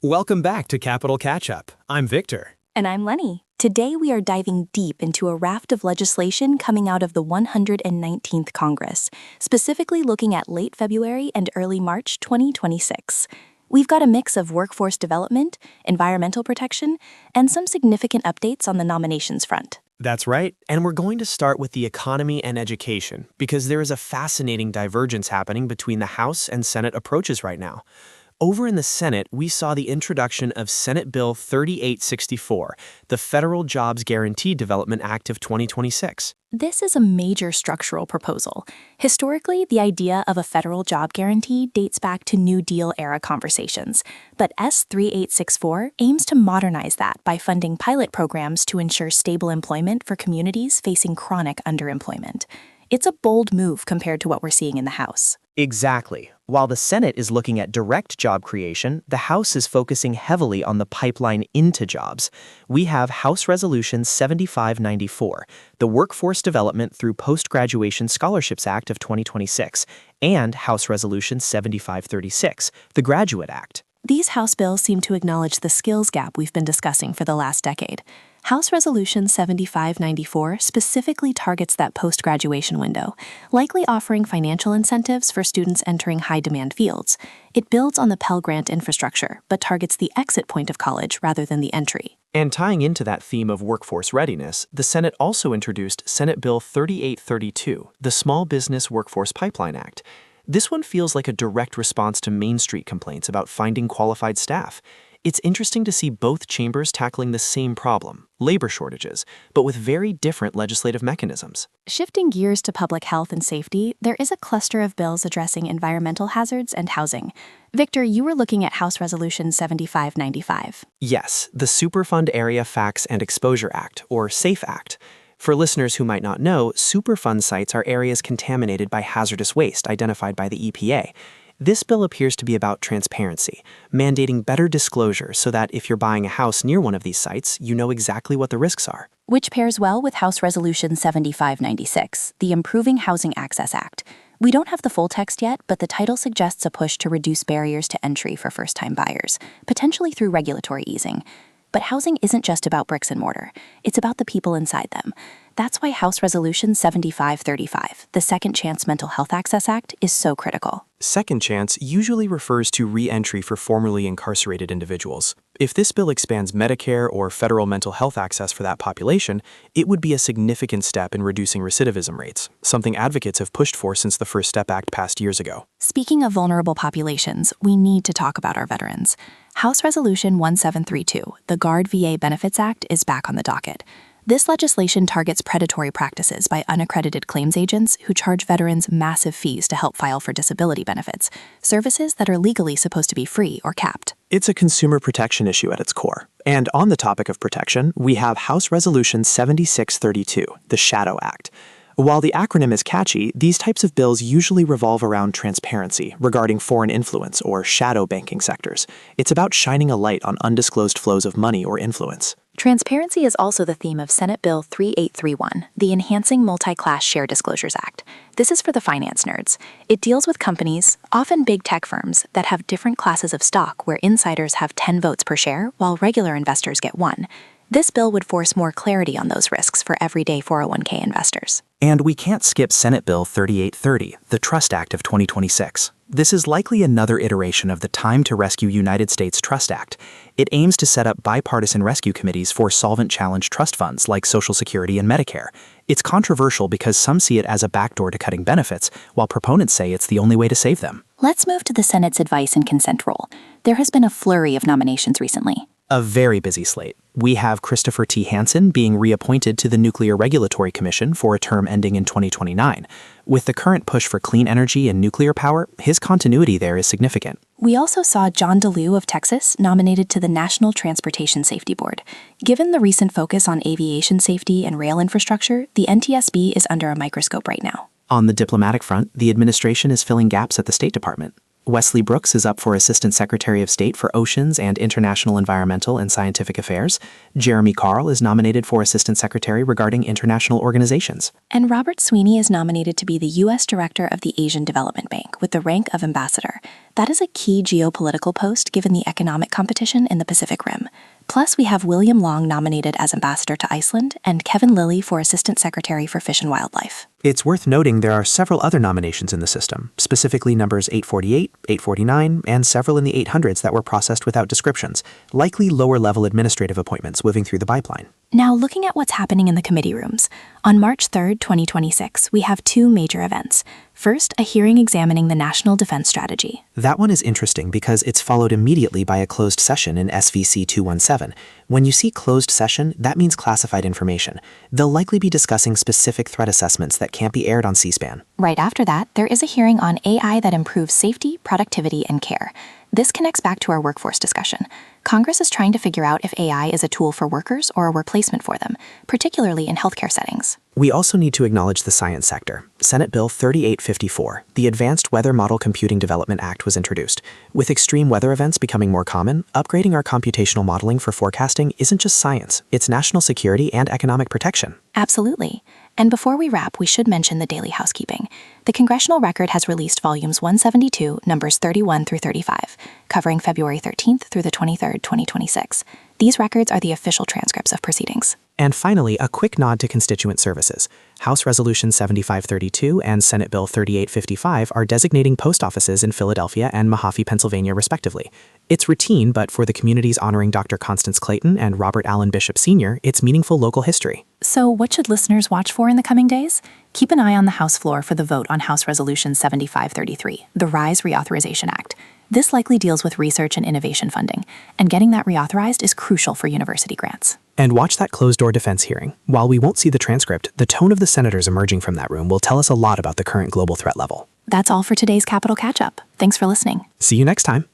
Welcome back to Capital Catch-Up. I'm Victor. And I'm Lenny. Today we are diving deep into a raft of legislation coming out of the 119th Congress, specifically looking at late February and early March 2026. We've got a mix of workforce development, environmental protection, and some significant updates on the nominations front. That's right, and we're going to start with the economy and education, because there is a fascinating divergence happening between the House and Senate approaches right now. Over in the Senate, we saw the introduction of Senate Bill 3864, the Federal Jobs Guarantee Development Act of 2026. This is a major structural proposal. Historically, the idea of a federal job guarantee dates back to New Deal-era conversations, but S3864 aims to modernize that by funding pilot programs to ensure stable employment for communities facing chronic underemployment. It's a bold move compared to what we're seeing in the House. Exactly. While the Senate is looking at direct job creation, the House is focusing heavily on the pipeline into jobs. We have House Resolution 7594, the Workforce Development through Post-Graduation Scholarships Act of 2026, and House Resolution 7536, the Graduate Act. These House bills seem to acknowledge the skills gap we've been discussing for the last decade. House Resolution 7594 specifically targets that post-graduation window, likely offering financial incentives for students entering high-demand fields. It builds on the Pell Grant infrastructure, but targets the exit point of college rather than the entry. And tying into that theme of workforce readiness, the Senate also introduced Senate Bill 3832, the Small Business Workforce Pipeline Act. This one feels like a direct response to Main Street complaints about finding qualified staff. It's interesting to see both chambers tackling the same problem, labor shortages, but with very different legislative mechanisms. Shifting gears to public health and safety, there is a cluster of bills addressing environmental hazards and housing. Victor, you were looking at House Resolution 7595. Yes, the Superfund Area Facts and Exposure Act, or SAFE Act. For listeners who might not know, Superfund sites are areas contaminated by hazardous waste identified by the EPA. This bill appears to be about transparency, mandating better disclosure so that if you're buying a house near one of these sites, you know exactly what the risks are. Which pairs well with House Resolution 7596, the Improving Housing Access Act. We don't have the full text yet, but the title suggests a push to reduce barriers to entry for first-time buyers, potentially through regulatory easing. But housing isn't just about bricks and mortar. It's about the people inside them. That's why House Resolution 7535, the Second Chance Mental Health Access Act, is so critical. Second chance usually refers to re-entry for formerly incarcerated individuals. If this bill expands Medicare or federal mental health access for that population, it would be a significant step in reducing recidivism rates, something advocates have pushed for since the First Step Act passed years ago. Speaking of vulnerable populations, we need to talk about our veterans. House Resolution 1732, the Guard VA Benefits Act, is back on the docket. This legislation targets predatory practices by unaccredited claims agents who charge veterans massive fees to help file for disability benefits, services that are legally supposed to be free or capped. It's a consumer protection issue at its core. And on the topic of protection, we have House Resolution 7632, the Shadow Act. While the acronym is catchy, these types of bills usually revolve around transparency regarding foreign influence or shadow banking sectors. It's about shining a light on undisclosed flows of money or influence. Transparency is also the theme of Senate Bill 3831, the Enhancing Multi-Class Share Disclosures Act. This is for the finance nerds. It deals with companies, often big tech firms, that have different classes of stock where insiders have 10 votes per share while regular investors get 1. This bill would force more clarity on those risks for everyday 401k investors. And we can't skip Senate Bill 3830, the Trust Act of 2026. This is likely another iteration of the Time to Rescue United States Trust Act. It aims to set up bipartisan rescue committees for solvent-challenged trust funds like Social Security and Medicare. It's controversial because some see it as a backdoor to cutting benefits, while proponents say it's the only way to save them. Let's move to the Senate's advice and consent role. There has been a flurry of nominations recently. A very busy slate. We have Christopher T. Hansen being reappointed to the Nuclear Regulatory Commission for a term ending in 2029. With the current push for clean energy and nuclear power, his continuity there is significant. We also saw John DeLue of Texas nominated to the National Transportation Safety Board. Given the recent focus on aviation safety and rail infrastructure, the NTSB is under a microscope right now. On the diplomatic front, the administration is filling gaps at the State Department. Wesley Brooks is up for Assistant Secretary of State for Oceans and International Environmental and Scientific Affairs. Jeremy Carl is nominated for Assistant Secretary regarding international organizations. And Robert Sweeney is nominated to be the U.S. Director of the Asian Development Bank with the rank of Ambassador. That is a key geopolitical post given the economic competition in the Pacific Rim. Plus, we have William Long nominated as Ambassador to Iceland and Kevin Lilly for Assistant Secretary for Fish and Wildlife. It's worth noting there are several other nominations in the system, specifically numbers 848, 849, and several in the 800s that were processed without descriptions, likely lower-level administrative appointments moving through the pipeline. Now, looking at what's happening in the committee rooms, on March 3rd, 2026, we have two major events. First, a hearing examining the National Defense Strategy. That one is interesting because it's followed immediately by a closed session in SVC 217. When you see closed session, that means classified information. They'll likely be discussing specific threat assessments that can't be aired on C-SPAN. Right after that, there is a hearing on AI that improves safety, productivity, and care. This connects back to our workforce discussion. Congress is trying to figure out if AI is a tool for workers or a replacement for them, particularly in healthcare settings. We also need to acknowledge the science sector. Senate Bill 3854, the Advanced Weather Model Computing Development Act, was introduced. With extreme weather events becoming more common, upgrading our computational modeling for forecasting isn't just science, it's national security and economic protection. Absolutely. And before we wrap, we should mention the daily housekeeping. The Congressional Record has released volumes 172, numbers 31 through 35, covering February 13th through the 23rd, 2026. These records are the official transcripts of proceedings. And finally, a quick nod to constituent services. House Resolution 7532 and Senate Bill 3855 are designating post offices in Philadelphia and Mahaffey, Pennsylvania, respectively. It's routine, but for the communities honoring Dr. Constance Clayton and Robert Allen Bishop Sr., it's meaningful local history. So what should listeners watch for in the coming days? Keep an eye on the House floor for the vote on House Resolution 7533, the RISE Reauthorization Act. This likely deals with research and innovation funding, and getting that reauthorized is crucial for university grants. And watch that closed-door defense hearing. While we won't see the transcript, the tone of the senators emerging from that room will tell us a lot about the current global threat level. That's all for today's Capital Catch-Up. Thanks for listening. See you next time.